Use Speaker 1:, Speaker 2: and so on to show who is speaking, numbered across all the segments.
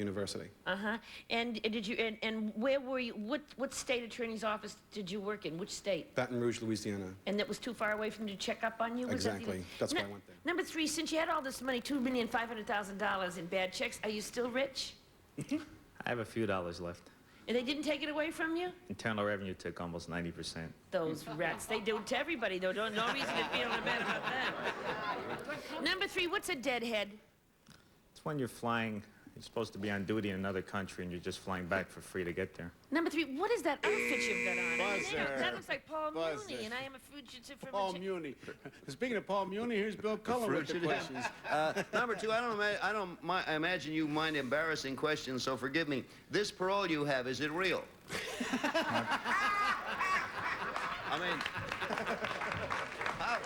Speaker 1: University.
Speaker 2: Uh-huh. And did you, and where were you, what state attorney's office did you work in? Which state?
Speaker 1: Baton Rouge, Louisiana.
Speaker 2: And that was too far away from you to check up on you? Was that
Speaker 1: Exactly. That's why I went there.
Speaker 2: Number 3, since you had all this money, $2,500,000 in bad checks, are you still rich?
Speaker 3: I have a few dollars left.
Speaker 2: And they didn't take it away from you?
Speaker 3: Internal Revenue took almost 90%.
Speaker 2: Those rats, they do it to everybody, though. No reason to feel bad about that. Number 3, what's a deadhead?
Speaker 3: It's when you're flying, you're supposed to be on duty in another country and you're just flying back for free to get there.
Speaker 2: Number 3, what is that outfit you've got on?
Speaker 4: Buzzer.
Speaker 2: That looks like Paul
Speaker 4: Buzzer.
Speaker 2: Muni, and I am a fugitive from
Speaker 4: Paul Muni. Speaking of Paul Muni, here's Bill Cullen with the questions.
Speaker 5: Number 2, I imagine you mind embarrassing questions, so forgive me. This parole you have, is it real? I mean, how?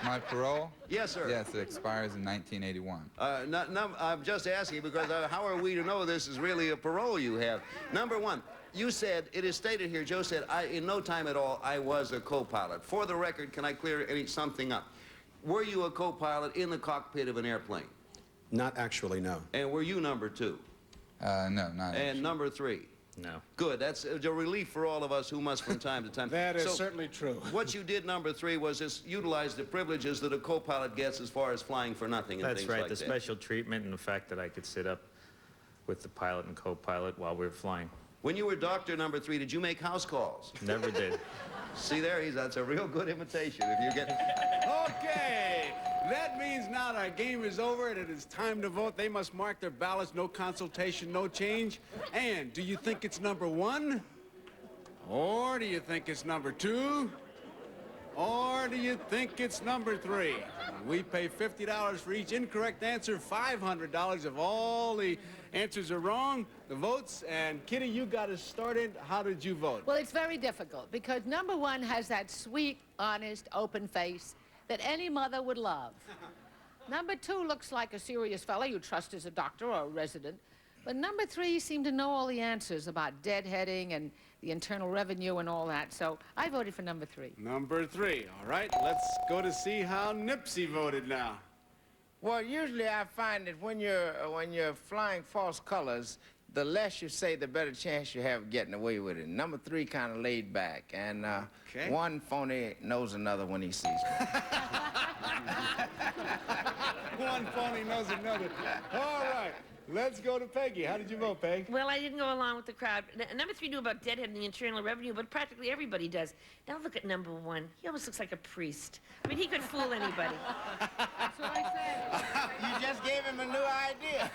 Speaker 6: My parole?
Speaker 5: Yes, sir.
Speaker 6: Yes, it expires in 1981.
Speaker 5: I'm just asking because how are we to know this is really a parole you have? Number 1, you said, it is stated here, Joe said, in no time at all, I was a co-pilot. For the record, can I clear something up? Were you a co-pilot in the cockpit of an airplane?
Speaker 1: Not actually, no.
Speaker 5: And were you number 2?
Speaker 6: No, not
Speaker 5: And
Speaker 6: actually.
Speaker 5: number 3?
Speaker 3: No.
Speaker 5: Good. That's a relief for all of us who must from time to time.
Speaker 4: That is certainly true.
Speaker 5: What you did, number 3, was just utilize the privileges that a co-pilot gets as far as flying for nothing and
Speaker 3: That's
Speaker 5: things
Speaker 3: right,
Speaker 5: like
Speaker 3: the
Speaker 5: that.
Speaker 3: special treatment and the fact that I could sit up with the pilot and co-pilot while we were flying.
Speaker 5: When you were doctor number 3, did you make house calls?
Speaker 3: Never did.
Speaker 5: See there, that's a real good imitation. If you get...
Speaker 4: Okay, that means now our game is over and it is time to vote. They must mark their ballots, no consultation, no change. And do you think it's number 1? Or do you think it's number 2? Or do you think it's number 3? We pay $50 for each incorrect answer, $500 if all the answers are wrong. The votes, and Kitty, you got us started. How did you vote?
Speaker 7: Well, it's very difficult because number 1 has that sweet, honest, open face that any mother would love. Number 2 looks like a serious fellow you trust as a doctor or a resident. But number 3 seemed to know all the answers about deadheading and the Internal Revenue and all that. So I voted for number 3.
Speaker 4: Number 3. All right, let's go to see how Nipsey voted now.
Speaker 8: Well, usually I find that when you're flying false colors, the less you say, the better chance you have of getting away with it. Number 3 kind of laid back, and
Speaker 4: Okay.
Speaker 8: one phony knows another when he sees me.
Speaker 4: One phony knows another. All right, let's go to Peggy. How did you vote, Peg?
Speaker 2: Well, I didn't go along with the crowd. Number 3 knew about deadhead and the Internal Revenue, but practically everybody does. Now look at number 1. He almost looks like a priest. I mean, he could fool anybody.
Speaker 7: That's what I said.
Speaker 8: You just gave him a new idea.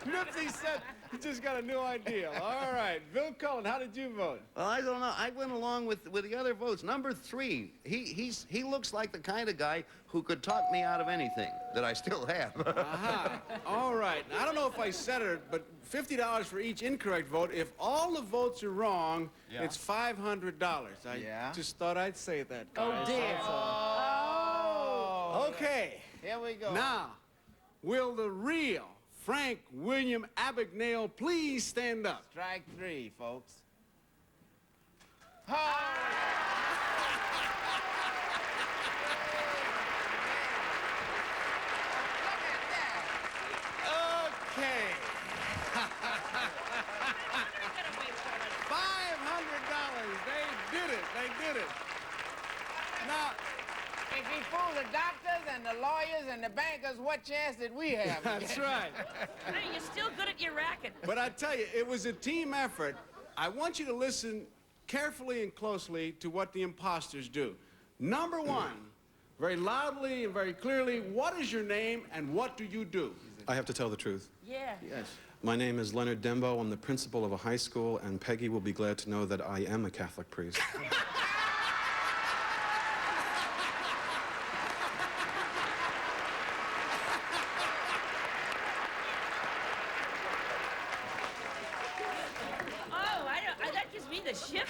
Speaker 4: Nipsey said he just got a new idea. All right, Bill Cullen, how did you vote?
Speaker 5: Well, I don't know. I went along with the other votes. Number 3, he looks like the kind of guy who could talk me out of anything that I still have.
Speaker 4: All right, I don't know if I said it, but $50 for each incorrect vote. If all the votes are wrong, it's $500. I just thought I'd say that, guys.
Speaker 7: Oh, dear.
Speaker 8: Oh.
Speaker 4: Okay.
Speaker 8: Here we go.
Speaker 4: Now, will the real Frank William Abagnale please stand up?
Speaker 8: Strike 3, folks.
Speaker 4: Okay. $500. They did it. They did it. Now,
Speaker 8: If he fooled the doctors and the lawyers and the bankers, what chance did we have?
Speaker 4: that's right.
Speaker 2: Hey, you're still good at your racket.
Speaker 4: But I tell you, it was a team effort. I want you to listen carefully and closely to what the imposters do. Number 1, very loudly and very clearly, what is your name and what do you do?
Speaker 1: I have to tell the truth.
Speaker 2: Yeah.
Speaker 4: Yes.
Speaker 1: My name is Leonard Dembo. I'm the principal of a high school, and Peggy will be glad to know that I am a Catholic priest.
Speaker 2: That gives me the shivers.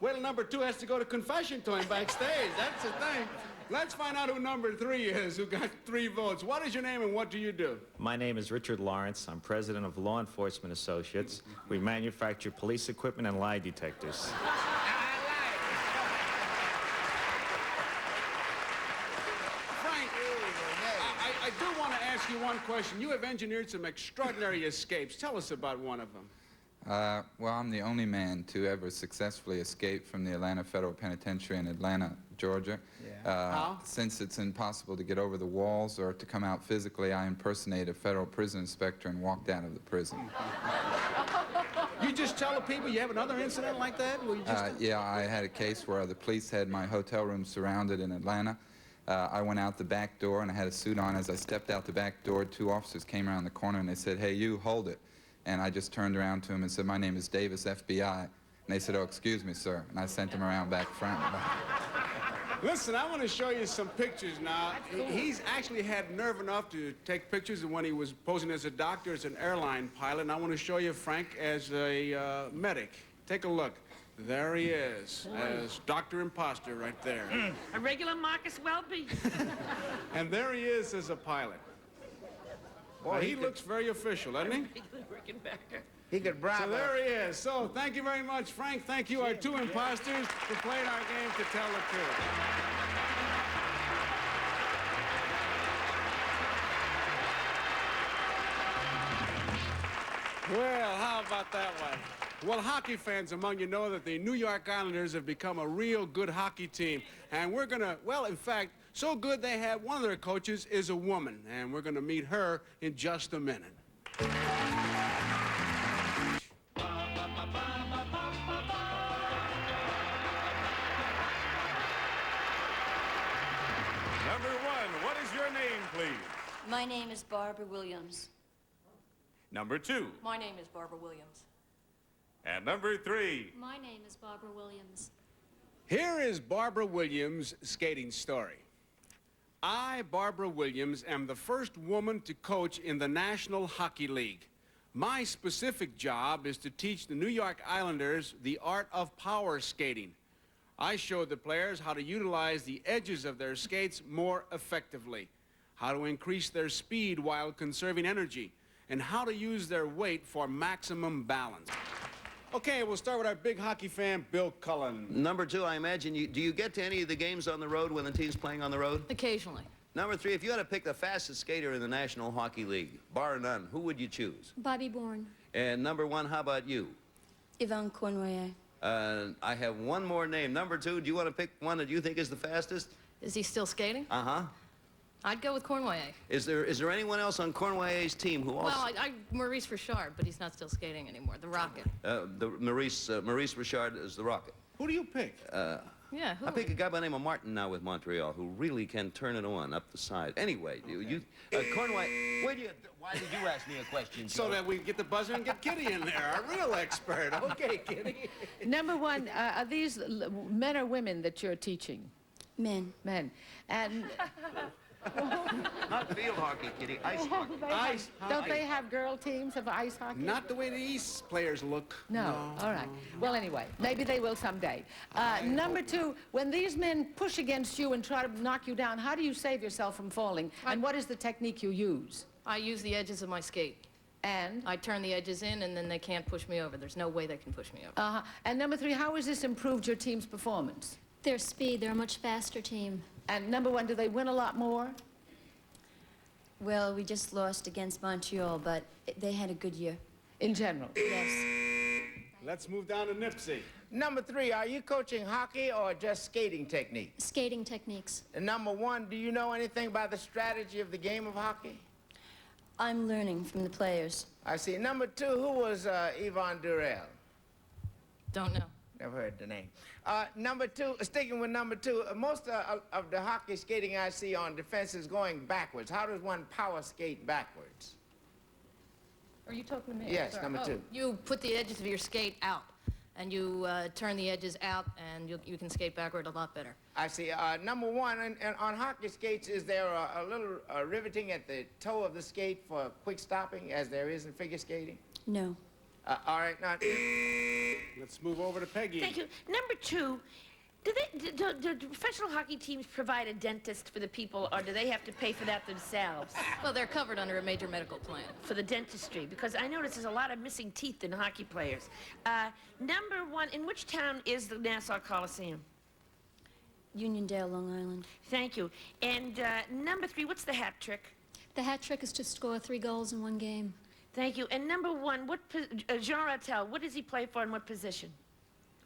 Speaker 4: Wait till number 2 has to go to confession to him backstage. That's the thing. Let's find out who number 3 is, who got 3 votes. What is your name and what do you do?
Speaker 3: My name is Richard Lawrence. I'm president of Law Enforcement Associates. We manufacture police equipment and lie detectors.
Speaker 4: do want to ask you one question. You have engineered some extraordinary escapes. Tell us about one of them.
Speaker 6: Well, I'm the only man to ever successfully escape from the Atlanta Federal Penitentiary in Atlanta, Georgia.
Speaker 4: How?
Speaker 6: Since it's impossible to get over the walls or to come out physically, I impersonated a federal prison inspector and walked out of the prison.
Speaker 4: You just tell the people you have another incident like that? Will you just...
Speaker 6: Yeah, I had a case where the police had my hotel room surrounded in Atlanta. I went out the back door and I had a suit on. As I stepped out the back door, 2 officers came around the corner and they said, "Hey, you, hold it." And I just turned around to him and said, "My name is Davis, FBI." And they said, "Oh, excuse me, sir." And I sent him around back front.
Speaker 4: Listen, I want to show you some pictures now. He's actually had nerve enough to take pictures of when he was posing as a doctor, as an airline pilot. And I want to show you Frank as a medic. Take a look. There he is, as Dr. Imposter right there.
Speaker 2: A regular Marcus Welby.
Speaker 4: And there he is as a pilot. Boy, he looks very official, doesn't he?
Speaker 2: Regular Rickenbacker.
Speaker 8: He could bribe
Speaker 4: So there he is. So thank you very much, Frank. Thank you, our 2 imposters, for playing our game to tell the truth. Well, how about that one? Well, hockey fans among you know that the New York Islanders have become a real good hockey team. And we're going to, well, in fact, so good they have one of their coaches is a woman. And we're going to meet her in just a minute.
Speaker 9: Number 1, what is your name, please?
Speaker 10: My name is Barbara Williams.
Speaker 9: Number 2.
Speaker 10: My name is Barbara Williams.
Speaker 9: And number 3.
Speaker 10: My name is Barbara Williams.
Speaker 4: Here is Barbara Williams' skating story. I, Barbara Williams, am the first woman to coach in the National Hockey League. My specific job is to teach the New York Islanders the art of power skating. I showed the players how to utilize the edges of their skates more effectively, how to increase their speed while conserving energy, and how to use their weight for maximum balance. Okay, we'll start with our big hockey fan, Bill Cullen.
Speaker 5: Number 2, I imagine do you get to any of the games on the road when the team's playing on the road?
Speaker 10: Occasionally.
Speaker 5: Number 3, if you had to pick the fastest skater in the National Hockey League, bar none, who would you choose?
Speaker 10: Bobby Bourne.
Speaker 5: And number 1, how about you?
Speaker 10: Yvonne Cornway.
Speaker 5: I have one more name. Number 2, do you want to pick one that you think is the fastest?
Speaker 10: Is he still skating?
Speaker 5: Uh-huh.
Speaker 10: I'd go with Cornway.
Speaker 5: Is there anyone else on Cornway's team who also...
Speaker 10: Well, Maurice Richard, but he's not still skating anymore. The Rocket.
Speaker 5: Maurice Richard is the Rocket.
Speaker 4: Who do you pick?
Speaker 10: Yeah, who?
Speaker 5: I pick a guy by the name of Martin now with Montreal who really can turn it on up the side. Anyway, Cornway, why did you ask me a question, Joe?
Speaker 4: So that we get the buzzer and get Kitty in there, our real expert. Okay, Kitty.
Speaker 7: Number 1, are these men or women that you're teaching?
Speaker 10: Men.
Speaker 7: Men. And
Speaker 5: Not field hockey, Kitty. Ice hockey.
Speaker 4: Ice hockey.
Speaker 7: don't they have girl teams of ice hockey?
Speaker 4: Not the way the East players look.
Speaker 7: No. All right. Well, anyway, maybe they will someday. Number 2, when these men push against you and try to knock you down, how do you save yourself from falling? And what is the technique you use?
Speaker 10: I use the edges of my skate.
Speaker 7: And?
Speaker 10: I turn the edges in, and then they can't push me over. There's no way they can push me over.
Speaker 7: Uh-huh. And number 3, how has this improved your team's performance?
Speaker 11: Their speed, they're a much faster team.
Speaker 7: And number 1, do they win a lot more?
Speaker 11: Well, we just lost against Montreal, but they had a good year.
Speaker 7: In general?
Speaker 11: Yes.
Speaker 4: Let's move down to Nipsey.
Speaker 8: Number 3, are you coaching hockey or just skating technique?
Speaker 11: Skating techniques.
Speaker 8: And number 1, do you know anything about the strategy of the game of hockey?
Speaker 11: I'm learning from the players.
Speaker 8: I see. Number 2, who was Yvonne Durrell?
Speaker 10: Don't know.
Speaker 8: Never heard the name. Number 2, sticking with number 2, most of the hockey skating I see on defense is going backwards. How does one power skate backwards?
Speaker 10: Are you talking to me?
Speaker 8: Yes,
Speaker 10: Sorry.
Speaker 8: number 2.
Speaker 10: You put the edges of your skate out, and you turn the edges out, and you can skate backward a lot better.
Speaker 8: I see. Number 1, and on hockey skates, is there a little riveting at the toe of the skate for quick stopping, as there is in figure skating?
Speaker 11: No.
Speaker 8: All right, now...
Speaker 4: Let's move over to Peggy.
Speaker 2: Thank you. Number 2, do professional hockey teams provide a dentist for the people, or do they have to pay for that themselves?
Speaker 10: Well, they're covered under a major medical plan.
Speaker 2: For the dentistry, because I notice there's a lot of missing teeth in hockey players. Number 1, in which town is the Nassau Coliseum?
Speaker 11: Uniondale, Long Island.
Speaker 2: Thank you. And number 3, what's the hat trick?
Speaker 12: The hat trick is to score 3 goals in 1 game.
Speaker 2: Thank you. And number 1, Jean Rattel, what does he play for and what position?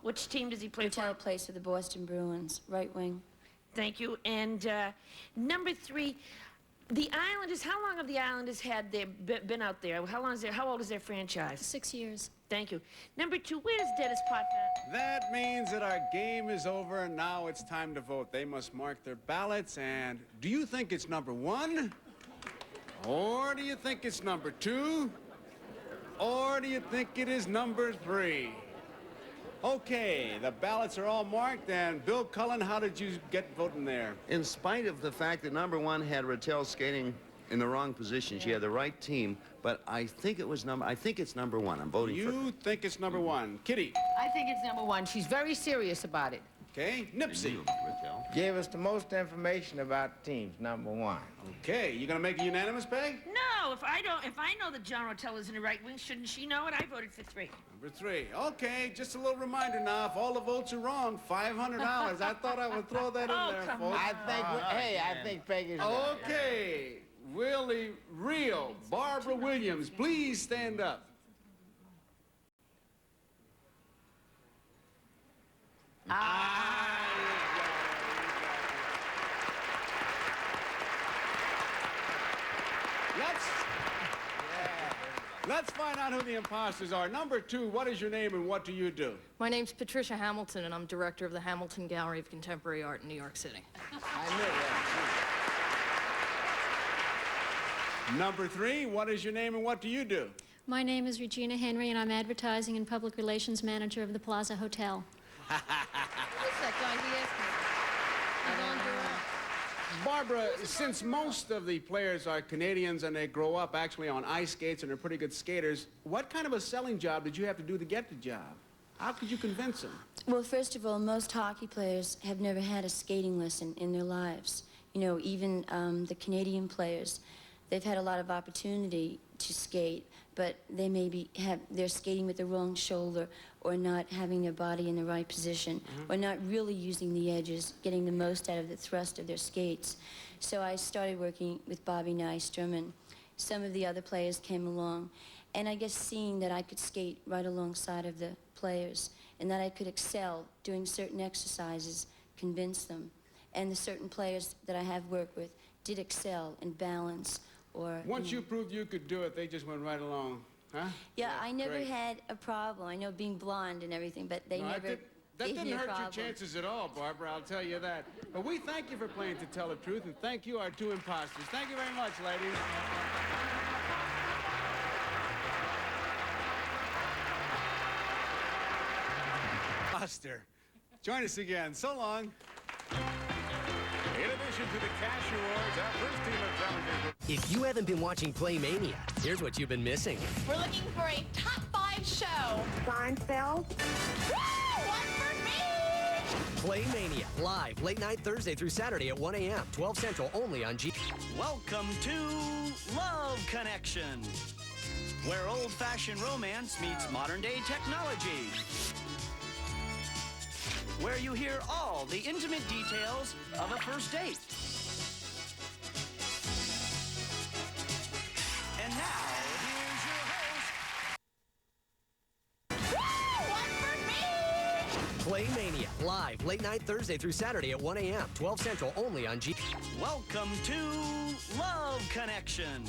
Speaker 2: Which team does he play for?
Speaker 11: Rattel plays for the Boston Bruins, right wing.
Speaker 2: Thank you. And number 3, the Islanders, how long have the Islanders been out there? How old is their franchise?
Speaker 12: 6 years.
Speaker 2: Thank you. Number 2, where does Dennis Potvin?
Speaker 4: That means that our game is over, and now it's time to vote. They must mark their ballots, and do you think it's number 1? Or do you think it's number 2? Or do you think it is number 3? Okay, the ballots are all marked, and Bill Cullen, how did you get voting there?
Speaker 5: In spite of the fact that number 1 had Rattel skating in the wrong position, she had the right team, but I think it's number 1. I'm voting for her.
Speaker 4: You think it's number 1. Kitty?
Speaker 7: I think it's number 1. She's very serious about it.
Speaker 4: Okay, Nipsey?
Speaker 8: Gave us the most information about teams, number 1.
Speaker 4: Okay, you gonna make a unanimous, Peg?
Speaker 2: No, if I know that John Rattel is in the right wing, shouldn't she know it? I voted for 3.
Speaker 4: Number 3. Okay, just a little reminder now, if all the votes are wrong, $500. I thought I would throw that in there,
Speaker 2: come
Speaker 4: folks.
Speaker 8: I think Peggy's right.
Speaker 4: Okay, Willie Rio, Barbara Williams, please stand up. Let's find out who the imposters are. Number 2, what is your name and what do you do?
Speaker 10: My name's Patricia Hamilton, and I'm director of the Hamilton Gallery of Contemporary Art in New York City.
Speaker 8: I knew that.
Speaker 4: Number 3, what is your name and what do you do?
Speaker 12: My name is Regina Henry, and I'm Advertising and Public Relations Manager of the Plaza Hotel.
Speaker 10: Who's that guy? He asked me.
Speaker 4: Barbara, since most of the players are Canadians and they grow up actually on ice skates and they're pretty good skaters, what kind of a selling job did you have to do to get the job? How could you convince them?
Speaker 11: Well, first of all, most hockey players have never had a skating lesson in their lives. You know, even the Canadian players, they've had a lot of opportunity to skate, but they maybe they're skating with the wrong shoulder or not having their body in the right position or not really using the edges, getting the most out of the thrust of their skates. So I started working with Bobby Nystrom, and some of the other players came along. And I guess seeing that I could skate right alongside of the players and that I could excel doing certain exercises convinced them. And the certain players that I have worked with did excel in balance or...
Speaker 4: Once you proved you could do it, they just went right along, huh?
Speaker 11: Yeah, I never
Speaker 4: great.
Speaker 11: had a problem. I know being blonde and everything, but they never
Speaker 4: That
Speaker 11: gave
Speaker 4: didn't
Speaker 11: me a
Speaker 4: hurt
Speaker 11: problem.
Speaker 4: your chances at all, Barbara, I'll tell you that. But we thank you for playing To Tell the Truth, and thank you, our 2 imposters. Thank you very much, ladies. Imposter. Join us again. So long.
Speaker 9: In addition to the cash awards, our first team of challengers.
Speaker 13: If you haven't been watching Playmania, here's what you've been missing.
Speaker 14: We're looking for a top 5 show. Seinfeld. Woo! One for me!
Speaker 13: Playmania, live late night Thursday through Saturday at 1 a.m., 12 Central, only on G.
Speaker 15: Welcome to Love Connection, where old-fashioned romance meets modern-day technology. Where you hear all the intimate details of a first date. And now, here's your host.
Speaker 14: Woo! One for me!
Speaker 13: Playmania, live late night Thursday through Saturday at 1 a.m., 12 Central, only on G.
Speaker 15: Welcome to Love Connection,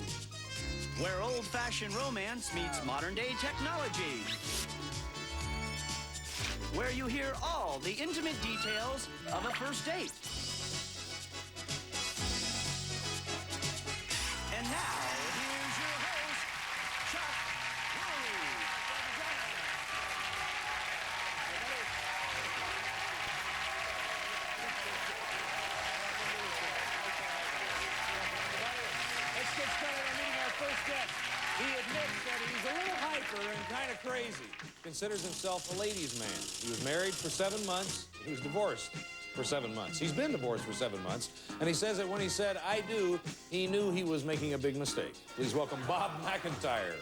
Speaker 15: where old-fashioned romance meets modern-day technology. Where you hear all the intimate details of a first date. And now, here's your host, Chuck Woolley.
Speaker 4: Let's get started on meeting our first guest. He admits that he's a little hyper and kind of crazy.
Speaker 16: Considers himself a ladies' man. He was married for 7 months. He was divorced for 7 months. He's been divorced for 7 months. And he says that when he said, "I do," he knew he was making a big mistake. Please welcome Bob McIntyre.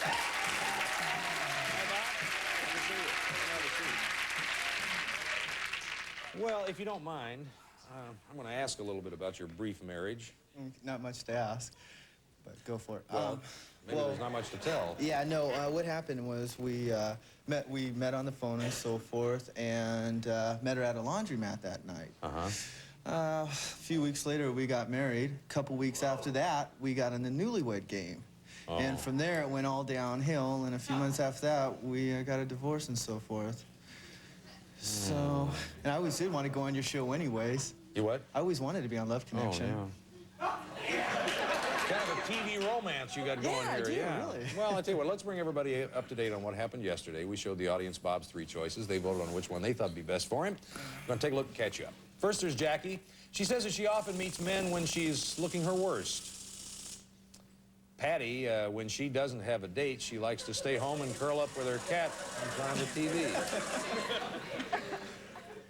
Speaker 16: Hi, Bob. Good to see you. Well, if you don't mind, I'm going to ask a little bit about your brief marriage.
Speaker 17: Not much to ask. but go for it.
Speaker 16: Well, maybe there's not much to tell.
Speaker 17: Yeah, no, what happened was we met on the phone and so forth, and met her at a laundromat that night. A few weeks later, we got married. A couple weeks after that, we got in the newlywed game. And from there, it went all downhill, and a few months after that, we got a divorce and so forth. So, and I always did want to go on your show anyways.
Speaker 16: You what?
Speaker 17: I always wanted to be on Love Connection.
Speaker 16: Oh, yeah. Kind of a TV romance you got going here.
Speaker 17: Yeah, really.
Speaker 16: Well, I tell you what, let's bring everybody up to date on what happened yesterday. We showed the audience Bob's 3 choices. They voted on which one they thought would be best for him. We're going to take a look and catch up. First, there's Jackie. She says that she often meets men when she's looking her worst. Patty, when she doesn't have a date, she likes to stay home and curl up with her cat in front of the TV.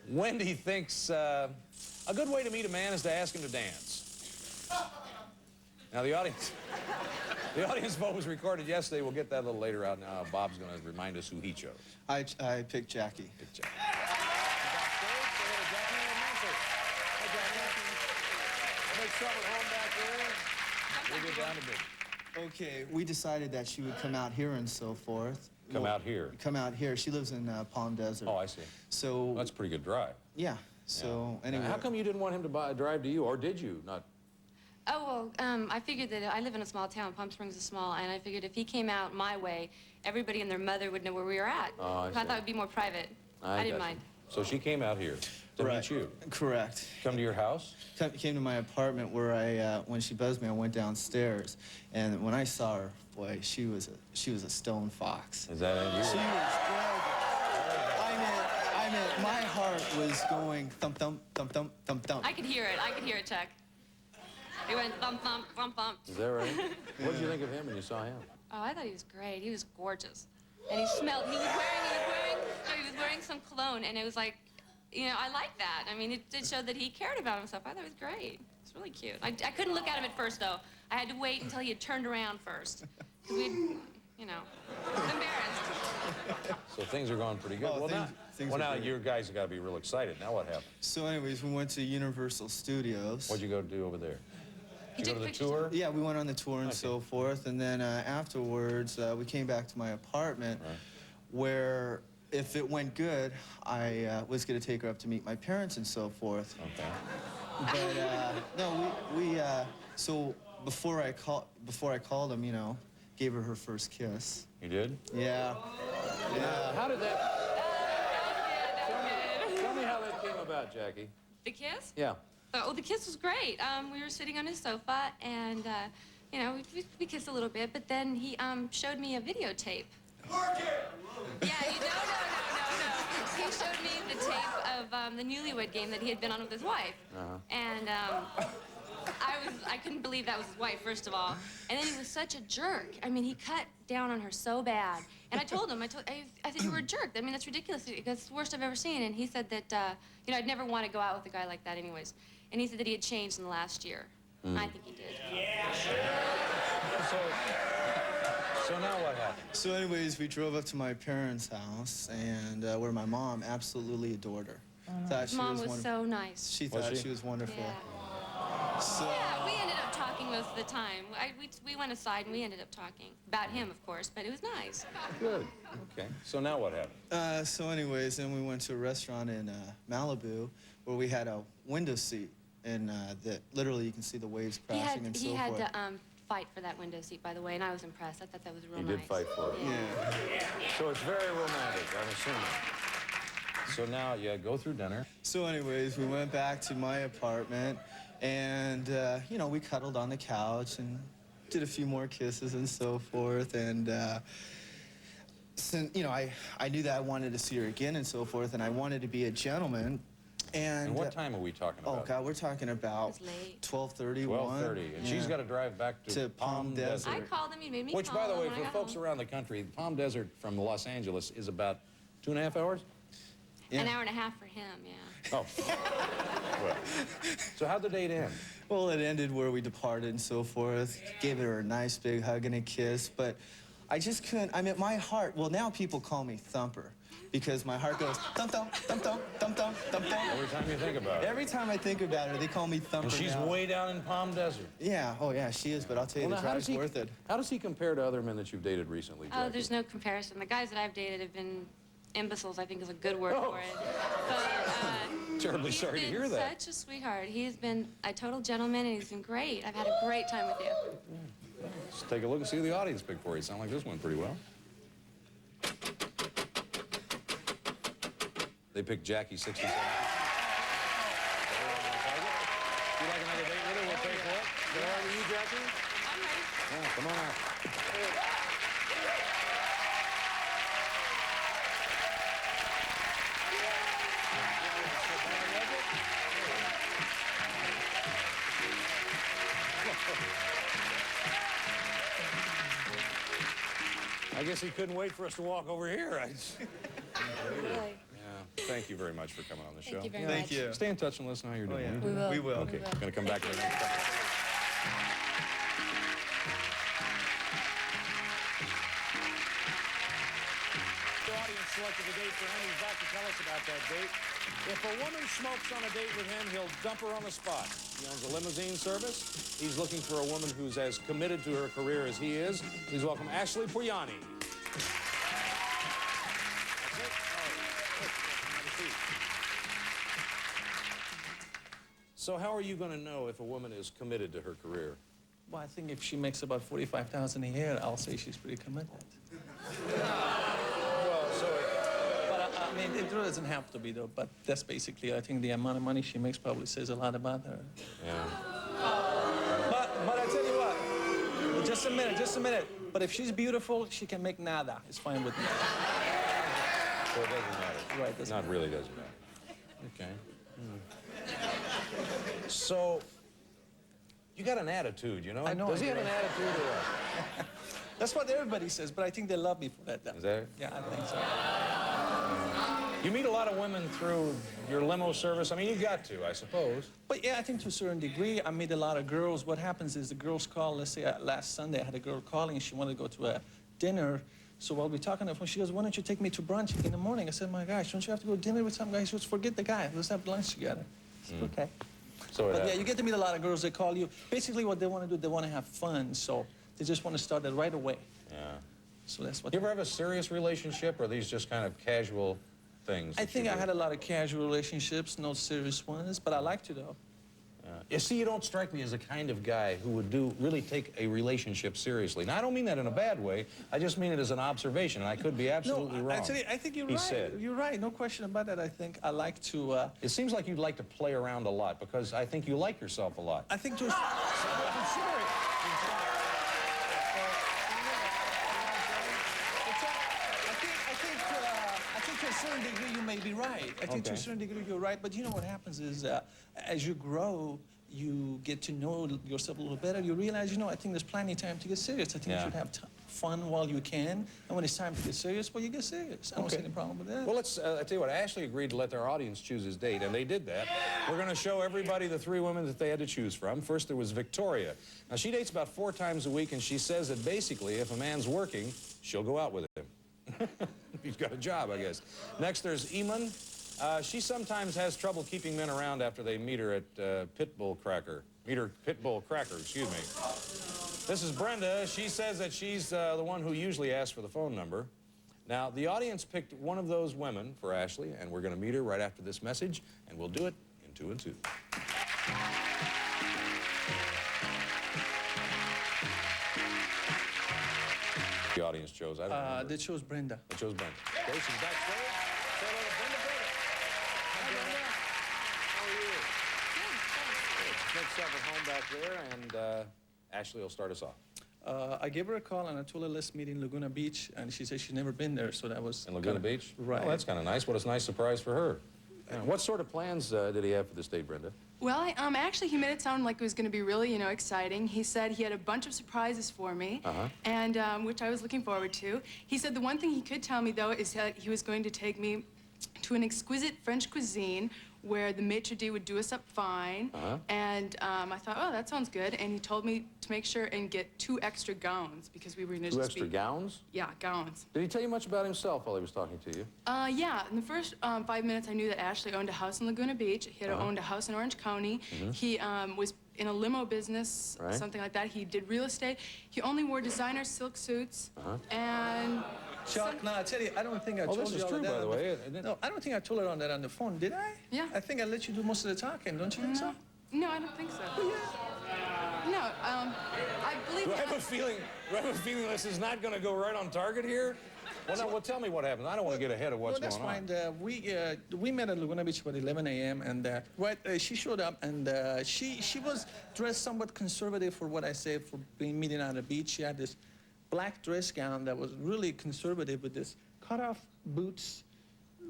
Speaker 16: Wendy thinks a good way to meet a man is to ask him to dance. Now, the audience vote was recorded yesterday. We'll get that a little later out now. Bob's going to remind us who he chose.
Speaker 17: I picked Jackie.
Speaker 16: Picked Jackie. We'll get down to business.
Speaker 17: Okay, we decided that she would come out here and so forth.
Speaker 16: Come out here?
Speaker 17: Come out here. She lives in Palm Desert.
Speaker 16: Oh, I see.
Speaker 17: So...
Speaker 16: That's a pretty good drive.
Speaker 17: Yeah, so anyway...
Speaker 16: Now, how come you didn't want him to drive to you, or did you? Not...
Speaker 18: Oh, well, I figured that I live in a small town. Palm Springs is small, and I figured if he came out my way, everybody and their mother would know where we were at.
Speaker 16: Oh, I see.
Speaker 18: thought it would be more private. I didn't mind.
Speaker 16: So she came out here to meet you?
Speaker 17: Correct.
Speaker 16: Come to your house?
Speaker 17: Came to my apartment where when she buzzed me, I went downstairs, and when I saw her, boy, she was a stone fox.
Speaker 16: Is that it?
Speaker 17: She was gorgeous. I mean, my heart was going thump, thump, thump, thump, thump, thump.
Speaker 18: I could hear it. I could hear it, Chuck. It went thump, thump, thump, thump.
Speaker 16: Is that right? What did you think of him when you saw him?
Speaker 18: Oh, I thought he was great. He was gorgeous. And he smelled, he was wearing some cologne, and it was like, you know, I like that. I mean, it showed that he cared about himself. I thought it was great. It's really cute. I couldn't look at him at first, though. I had to wait until he had turned around first. Because we'd, you know, embarrassed.
Speaker 16: So things are going pretty good.
Speaker 17: Oh,
Speaker 16: well, now you guys have got to be real excited. Now what happened?
Speaker 17: So anyways, we went to Universal Studios.
Speaker 16: What'd you go do over there? Did you go to the tour?
Speaker 17: Yeah, we went on the tour and so forth. And then afterwards, we came back to my apartment where, if it went good, I was going to take her up to meet my parents and so forth.
Speaker 16: Okay.
Speaker 17: But, no, so before I called them, you know, gave her first kiss.
Speaker 16: You did?
Speaker 17: Yeah. Yeah.
Speaker 16: How did that... Tell me how that came about, Jackie.
Speaker 18: The kiss?
Speaker 16: Yeah.
Speaker 18: Oh, the kiss was great. We were sitting on his sofa, and, you know, we kissed a little bit, but then he showed me a videotape. Yeah, no. He showed me the tape of the newlywed game that he had been on with his wife. And I couldn't believe that was his wife, first of all. And then he was such a jerk. I mean, he cut down on her so bad. And I told him, I said, you were a jerk. I mean, that's ridiculous. That's the worst I've ever seen. And he said that, you know, I'd never want to go out with a guy like that anyways. And he said that he had changed in the last year. I think he did.
Speaker 16: Yeah. So now what happened?
Speaker 17: So anyways, we drove up to my parents' house, and where my mom absolutely adored her. Thought she
Speaker 18: Mom was
Speaker 17: wonderful.
Speaker 18: so nice.
Speaker 17: She thought she was wonderful.
Speaker 18: Yeah.
Speaker 17: So,
Speaker 18: Yeah, we ended up talking most of the time. We went aside and we ended up talking. About him, of course, but it was nice.
Speaker 16: Good. Okay. So now what happened?
Speaker 17: so anyways, then we went to a restaurant in Malibu where we had a window seat, and that literally you can see the waves crashing and so forth.
Speaker 18: He had to fight for that window seat, by the way, and I was impressed. I thought that was real nice.
Speaker 16: He did fight for it.
Speaker 17: Yeah.
Speaker 16: So it's very romantic, I'm assuming. So now, yeah, go through dinner.
Speaker 17: So anyways, we went back to my apartment, and, you know, we cuddled on the couch and did a few more kisses and so forth, and, since, you know, I knew that I wanted to see her again and so forth, and I wanted to be a gentleman. And
Speaker 16: what time are we talking about?
Speaker 17: Oh, God, we're talking about 12:30,
Speaker 16: 12:30, and she's got to drive back to Palm Desert.
Speaker 18: I called him, he made me
Speaker 16: Which,
Speaker 18: call
Speaker 16: by the way,
Speaker 18: him when I
Speaker 16: for
Speaker 18: got
Speaker 16: folks
Speaker 18: home.
Speaker 16: around the country, Palm Desert from Los Angeles is about 2.5 hours?
Speaker 18: An hour and a half for him, yeah.
Speaker 16: Oh. Well, so how'd the date end?
Speaker 17: Well, it ended where we departed and so forth. Gave her a nice big hug and a kiss, but I just couldn't. I mean, my heart. Well, now people call me Thumper because my heart goes thump thump thump thump thump thump thump thump.
Speaker 16: Every time you think about it.
Speaker 17: Every time I think about her, they call me Thumper.
Speaker 16: And she's
Speaker 17: now.
Speaker 16: way down in Palm Desert.
Speaker 17: Yeah. Oh, yeah. She is. But I'll tell you,
Speaker 16: Well,
Speaker 17: the
Speaker 16: now,
Speaker 17: drive's worth it.
Speaker 16: How does he compare to other men that you've dated recently,
Speaker 18: Oh,
Speaker 16: Jackie?
Speaker 18: there's no comparison. The guys that I've dated have been imbeciles, I think is a good word
Speaker 16: Oh.
Speaker 18: for it. But
Speaker 16: Terribly sorry to hear that.
Speaker 18: Such a sweetheart. He's been a total gentleman, and he's been great. I've had a great time with you.
Speaker 16: Let's take a look and see who the audience picked for you. Sound like this one pretty well. They picked Jackie, 67. If you'd like another date with her, we'll pay for it. Is that all right with you, Jackie?
Speaker 18: I'm ready.
Speaker 16: Yeah, come on out. I guess he couldn't wait for us to walk over here.
Speaker 18: Really?
Speaker 16: Yeah. Thank you very much for coming on the show.
Speaker 18: Thank you very much.
Speaker 17: Thank you.
Speaker 16: Stay in touch and let us know how you're doing.
Speaker 17: yeah.
Speaker 18: We will.
Speaker 17: We will.
Speaker 16: Okay. Gonna come back to the next couple. The audience selected a date for him. He's about to tell us about that date. If a woman smokes on a date with him, he'll dump her on the spot. He owns a limousine service. He's looking for a woman who's as committed to her career as he is. Please welcome Ashley Pouryamini. So how are you going to know if a woman is committed to her career?
Speaker 19: Well, I think if she makes about $45,000 a year, I'll say she's pretty committed.
Speaker 16: Well, so
Speaker 19: But I mean, it really doesn't have to be though. But that's basically, I think the amount of money she makes probably says a lot about her.
Speaker 16: yeah.
Speaker 19: But I tell you what, well, just a minute. But if she's beautiful, she can make nada. It's fine with me.
Speaker 16: So it doesn't matter.
Speaker 19: Right, doesn't
Speaker 16: Not really doesn't matter. Okay. So, you got an attitude, you know?
Speaker 19: I know
Speaker 16: Does
Speaker 19: I
Speaker 16: he have
Speaker 19: do.
Speaker 16: an attitude or what?
Speaker 19: That's what everybody says, but I think they love me for that.
Speaker 16: Is that it?
Speaker 19: Yeah, I think so.
Speaker 16: You meet a lot of women through your limo service. I mean, you got to, I suppose.
Speaker 19: But yeah, I think to a certain degree, I meet a lot of girls. What happens is the girls call, let's say last Sunday I had a girl calling and she wanted to go to a dinner. So while we're talking on the phone, she goes, why don't you take me to brunch in the morning? I said, my gosh, don't you have to go to dinner with some guy? She goes, forget the guy, let's have lunch together. I said, okay.
Speaker 16: So
Speaker 19: But yeah, you get to meet a lot of girls, they call you. Basically what they want to do, they want to have fun, so they just want to start it right away.
Speaker 16: Yeah.
Speaker 19: So that's what.
Speaker 16: You ever have a serious relationship, or are these just kind of casual things?
Speaker 19: I think I had a lot of casual relationships, no serious ones, but I like to though.
Speaker 16: You see, you don't strike me as the kind of guy who would really take a relationship seriously. Now, I don't mean that in a bad way. I just mean it as an observation, and I could be absolutely wrong.
Speaker 19: Actually, I think you're
Speaker 16: He
Speaker 19: right.
Speaker 16: said.
Speaker 19: You're right, no question about that. I think I like to...
Speaker 16: It seems like you'd like to play around a lot, because I think you like yourself a lot.
Speaker 19: I think to... I think to a certain degree you may be right. I think to a certain degree you're right, but you know what happens is as you grow, you get to know yourself a little better. You realize, you know, I think there's plenty of time to get serious. I think you should have fun while you can, and when it's time to get serious, well, you get serious. I don't see any problem with that.
Speaker 16: Well, let's, I tell you what, Ashley agreed to let their audience choose his date, and they did that. We're going to show everybody the 3 women that they had to choose from. First, there was Victoria. Now, she dates about 4 times a week, and she says that basically, if a man's working, she'll go out with him. He's got a job, I guess. Next, there's Eamon. She sometimes has trouble keeping men around after they meet her at Pitbull Cracker, excuse me. This is Brenda. She says that she's the one who usually asks for the phone number. Now, the audience picked one of those women for Ashley, and we're going to meet her right after this message, and we'll do it in 2 and 2. The audience chose, I don't know.
Speaker 19: They chose Brenda.
Speaker 16: They chose Brenda. Okay, she's backstage. Say hello to Brenda. Hi, Brenda. How are you? Good. Make yourself at home back there, and Ashley will start us off.
Speaker 19: I gave her a call and I told her let's meet in Laguna Beach, and she said she's never been there, so that was...
Speaker 16: In Laguna Beach?
Speaker 19: Right.
Speaker 16: Oh, that's kind of nice. What a nice surprise for her. What sort of plans did he have for this date, Brenda?
Speaker 20: Well, actually, he made it sound like it was going to be really, exciting. He said he had a bunch of surprises for me, and which I was looking forward to. He said the one thing he could tell me, though, is that he was going to take me to an exquisite French cuisine where the maitre d' would do us up fine. And I thought, oh, that sounds good. And he told me to make sure and get 2 extra gowns because we were going to
Speaker 16: Two
Speaker 20: just
Speaker 16: extra gowns?
Speaker 20: Yeah, gowns.
Speaker 16: Did he tell you much about himself while he was talking to you?
Speaker 20: Yeah, in the first 5 minutes, I knew that Ashley owned a house in Laguna Beach. He had owned a house in Orange County. He was in a limo business, something like that. He did real estate. He only wore designer silk suits. And
Speaker 19: Chuck, no, I tell you, I don't think I told you all of that.
Speaker 16: by the way.
Speaker 19: No, I don't think I told her on that on the phone, did I?
Speaker 20: Yeah.
Speaker 19: I think I let you do most of the talking, don't you think so?
Speaker 20: No, I don't think so. No, I believe
Speaker 16: Do I have a feeling this is not going to go right on target here? Well, now, tell me what happened. I don't want to get ahead of what's going on.
Speaker 19: That's fine. We met at Laguna Beach about 11 a.m. and she showed up and she was dressed somewhat conservative for what I say for being meeting on the beach. She had this black dress gown that was really conservative with this cut-off boots,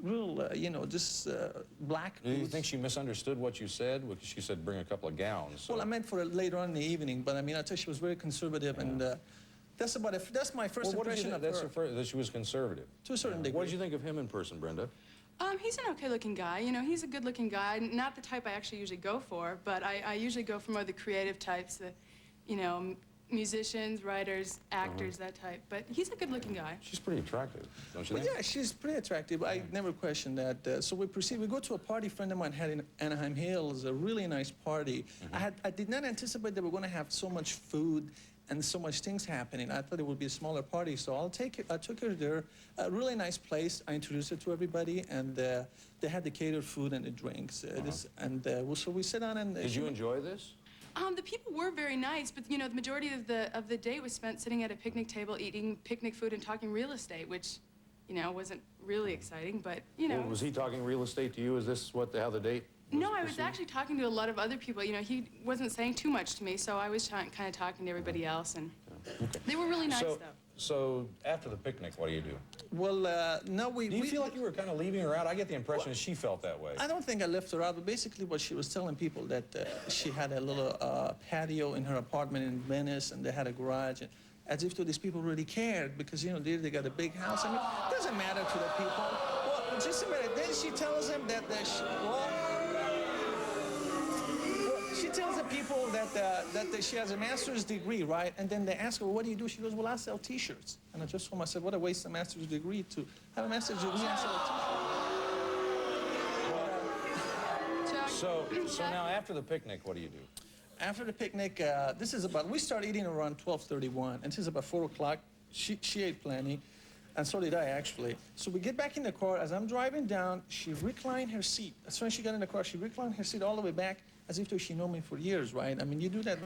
Speaker 19: real, you know, just black boots.
Speaker 16: Do you think she misunderstood what you said? Because she said bring a couple of gowns. So.
Speaker 19: Well, I meant for later on in the evening, but I mean, I tell you, she was very conservative and that's my first impression of her.
Speaker 16: That she was conservative.
Speaker 19: To a certain degree.
Speaker 16: What did you think of him in person, Brenda?
Speaker 20: He's an okay-looking guy. You know, he's a good-looking guy. Not the type I actually usually go for, but I usually go for more the creative types, the, you know, musicians, writers, actors, that type. But he's a good-looking guy.
Speaker 16: She's pretty attractive, don't you think?
Speaker 19: Yeah, she's pretty attractive. I never questioned that. So we proceed. We go to a party a friend of mine had in Anaheim Hills, a really nice party. I did not anticipate that we're going to have so much food and so much things happening. I thought it would be a smaller party, so I took her there. A really nice place. I introduced her to everybody, and they had the catered food and the drinks. So we sit down and...
Speaker 16: Did you enjoy this?
Speaker 20: The people were very nice, but you know, the majority of the day was spent sitting at a picnic table, eating picnic food and talking real estate, which, you know, wasn't really exciting, but you know.
Speaker 16: Well, was he talking real estate to you? Is this how the date?
Speaker 20: No, I was actually talking to a lot of other people. You know, he wasn't saying too much to me, so I was kind of talking to everybody else, and they were really nice, though.
Speaker 16: So after the picnic, what do you do?
Speaker 19: Well, no,
Speaker 16: Do you feel like you were kind of leaving her out? I get the impression that she felt that way.
Speaker 19: I don't think I left her out, but basically what she was telling people that she had a little patio in her apartment in Venice, and they had a garage, and as if these people really cared, because, you know, they got a big house. I mean, it doesn't matter to the people. Well, just a minute. Then she tells them that she tells the people that she has a master's degree, right? And then they ask her, well, what do you do? She goes, well, I sell T-shirts. And I just told myself, what a waste of a master's degree to have a master's degree and sell a
Speaker 16: T-shirt. So now after the picnic, what do you do?
Speaker 19: After the picnic, we start eating around 12:31, and this is about 4 o'clock. She ate plenty, and so did I, actually. So we get back in the car. As I'm driving down, she reclined her seat. As soon as she got in the car, she reclined her seat all the way back, as if she known me for years, right? I mean, you do that